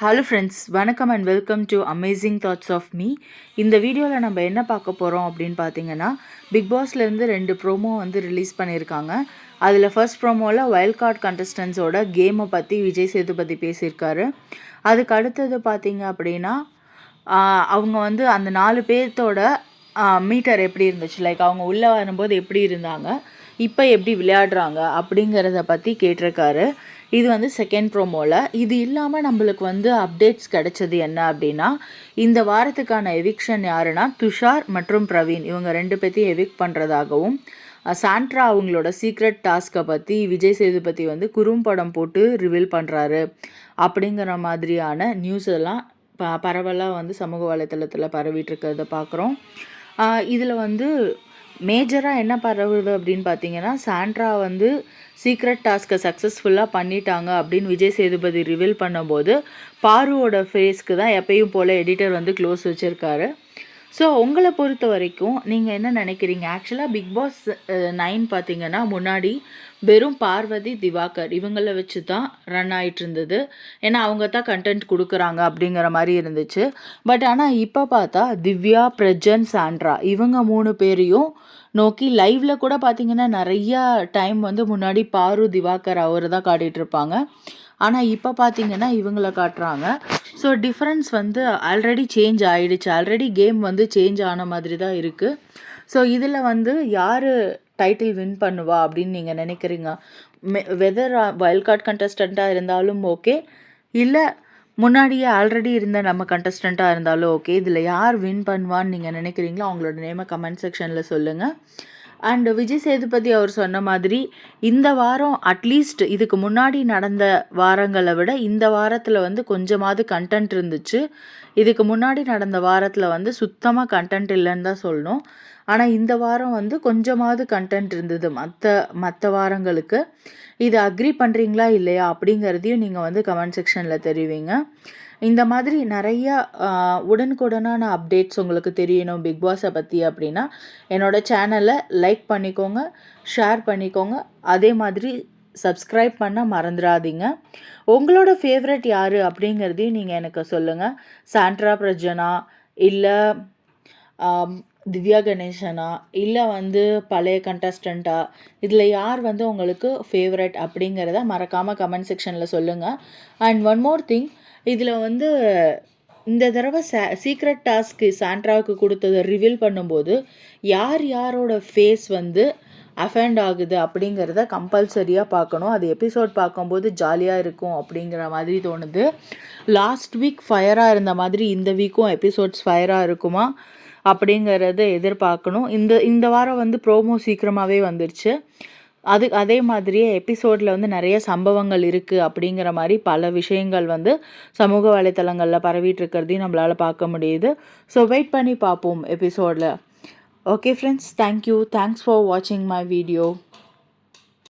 Hello friends, வணக்கம் and welcome to amazing thoughts of me. இந்த வீடியோவில் நம்ம என்ன பார்க்க போகிறோம் அப்படின்னு பார்த்தீங்கன்னா, பிக் பாஸ்லேருந்து 2 ப்ரோமோ வந்து ரிலீஸ் பண்ணியிருக்காங்க. அதில் ஃபர்ஸ்ட் ப்ரோமோவில் வைல்ட் கார்டு கண்டஸ்டன்ஸோட கேமை பற்றி விஜய் சேதுபதி பேசியிருக்காரு. அதுக்கு அடுத்தது பார்த்தீங்க அப்படின்னா, அவங்க வந்து அந்த 4 பேர்த்தோட மீட்டர் எப்படி இருந்துச்சு, லைக் அவங்க உள்ளே வரும்போது எப்படி இருந்தாங்க, இப்போ எப்படி விளையாடுறாங்க அப்படிங்கிறத பற்றி கேட்டிருக்காரு. இது வந்து செகண்ட் ப்ரோமோவில். இது இல்லாமல் நம்மளுக்கு வந்து அப்டேட்ஸ் கிடைச்சது என்ன அப்படின்னா, இந்த வாரத்துக்கான எவிக்ஷன் யாருன்னா துஷார் மற்றும் பிரவீன், இவங்க 2 பேர்த்தையும் எவிக் பண்ணுறதாகவும், சாண்ட்ரா அவங்களோட சீக்ரெட் டாஸ்க்கை பற்றி விஜய் சேதுபதி வந்து குறும்படம் போட்டு ரிவீல் பண்ணுறாரு அப்படிங்கிற மாதிரியான நியூஸ் எல்லாம் பரவலாக வந்து சமூக வலைத்தளத்தில் பரவிட்டு இருக்கிறத பார்க்குறோம். இதில் வந்து மேஜராக என்ன பரவுது அப்படின்னு பார்த்தீங்கன்னா, சாண்ட்ரா வந்து சீக்ரெட் டாஸ்க்கை சக்ஸஸ்ஃபுல்லாக பண்ணிட்டாங்க அப்படின்னு விஜய் சேதுபதி ரிவீல் பண்ணும்போது, பாருவோட ஃபேஸ்க்கு தான் எப்பயும் போல் எடிட்டர் வந்து க்ளோஸ் வச்சுருக்காரு. ஸோ உங்களை பொறுத்த வரைக்கும் நீங்கள் என்ன நினைக்கிறீங்க? ஆக்சுவலாக பிக் பாஸ் 9 பார்த்தீங்கன்னா முன்னாடி வெறும் பார்வதி, திவாகர் இவங்கள வச்சு தான் ரன் ஆகிட்டு இருந்தது. ஏன்னா அவங்க தான் கண்டென்ட் கொடுக்குறாங்க அப்படிங்கிற மாதிரி இருந்துச்சு. பட் ஆனால் இப்போ பார்த்தா திவ்யா, பிரஜன், சாண்ட்ரா இவங்க 3 பேரையும் நோக்கி லைவில் கூட பார்த்தீங்கன்னா நிறையா டைம் வந்து முன்னாடி பாரு, திவாகர் அவர் தான் காட்டிகிட்டு இருப்பாங்க. ஆனால் இப்போ பார்த்தீங்கன்னா இவங்கள காட்டுறாங்க. ஸோ டிஃப்ரென்ஸ் வந்து ஆல்ரெடி சேஞ்ச் ஆகிடுச்சு. ஆல்ரெடி கேம் வந்து சேஞ்ச் ஆன மாதிரி தான் இருக்குது. ஸோ இதில் வந்து யார் டைட்டில் வின் பண்ணுவா அப்படின்னு நீங்கள் நினைக்கிறீங்க? வெதர் வைல்ட் கார்டு கண்டஸ்டண்ட்டாக இருந்தாலும் ஓகே, இல்லை முன்னாடியே ஆல்ரெடி இருந்த நம்ம கண்டஸ்டண்ட்டாக இருந்தாலும் ஓகே, இதில் யார் வின் பண்ணுவான்னு நீங்கள் நினைக்கிறீங்களோ அவங்களோட நேமை கமெண்ட் செக்ஷனில் சொல்லுங்கள். அண்ட் விஜய் சேதுபதி அவர் சொன்ன மாதிரி இந்த வாரம் அட்லீஸ்ட் இதுக்கு முன்னாடி நடந்த வாரங்களை விட இந்த வாரத்தில் வந்து கொஞ்சமாவது கண்டென்ட் இருந்துச்சு. இதுக்கு முன்னாடி நடந்த வாரத்தில் வந்து சுத்தமாக கண்டென்ட் இல்லைன்னு தான் சொல்லணும். ஆனால் இந்த வாரம் வந்து கொஞ்சமாவது கண்டென்ட் இருந்தது மற்ற வாரங்களுக்கு. இது அக்ரி பண்ணுறீங்களா இல்லையா அப்படிங்கிறதையும் நீங்கள் வந்து கமெண்ட் செக்ஷனில் தெரிவிங்க. இந்த மாதிரி நிறையா உடனுக்குடனான அப்டேட்ஸ் உங்களுக்கு தெரியணும் பிக் பாஸை பற்றி அப்படின்னா என்னோடய சேனலை லைக் பண்ணிக்கோங்க, ஷேர் பண்ணிக்கோங்க, அதே மாதிரி சப்ஸ்கிரைப் பண்ண மறந்துடாதீங்க. உங்களோட ஃபேவரட் யார் அப்படிங்கிறதையும் நீங்கள் எனக்கு சொல்லுங்கள். சாண்ட்ரா, பிரஜனா, இல்லை திவ்யா கணேசனா, இல்லை வந்து பழைய கண்டஸ்டண்ட்டா, இதில் யார் வந்து உங்களுக்கு ஃபேவரட் அப்படிங்கிறத மறக்காமல் கமெண்ட் செக்ஷனில் சொல்லுங்கள். அண்ட் ஒன் மோர் திங், இதில் வந்து இந்த தடவை சீக்ரெட் டாஸ்க்கு சாண்ட்ராவுக்கு கொடுத்ததை ரிவீல் பண்ணும்போது யாரோட ஃபேஸ் வந்து அஃபெண்ட் ஆகுது அப்படிங்கிறத கம்பல்சரியாக பார்க்கணும். அது எபிசோட் பார்க்கும்போது ஜாலியாக இருக்கும் அப்படிங்கிற மாதிரி தோணுது. லாஸ்ட் வீக் ஃபயராக இருந்த மாதிரி இந்த வீக்கும் எபிசோட்ஸ் ஃபயராக இருக்குமா அப்படிங்கிறத எதிர்பார்க்கணும். இந்த வாரம் வந்து ப்ரோமோ சீக்கிரமாகவே வந்துருச்சு. அதே மாதிரியே எபிசோடில் வந்து நிறைய சம்பவங்கள் இருக்குது அப்படிங்கிற மாதிரி பல விஷயங்கள் வந்து சமூக வலைத்தளங்களில் பரவிட்டு இருக்கிறதையும் நம்மளால் பார்க்க முடியுது. ஸோ வெயிட் பண்ணி பார்ப்போம் எபிசோடில். Okay friends, thank you. Thanks for வாட்சிங் மை வீடியோ.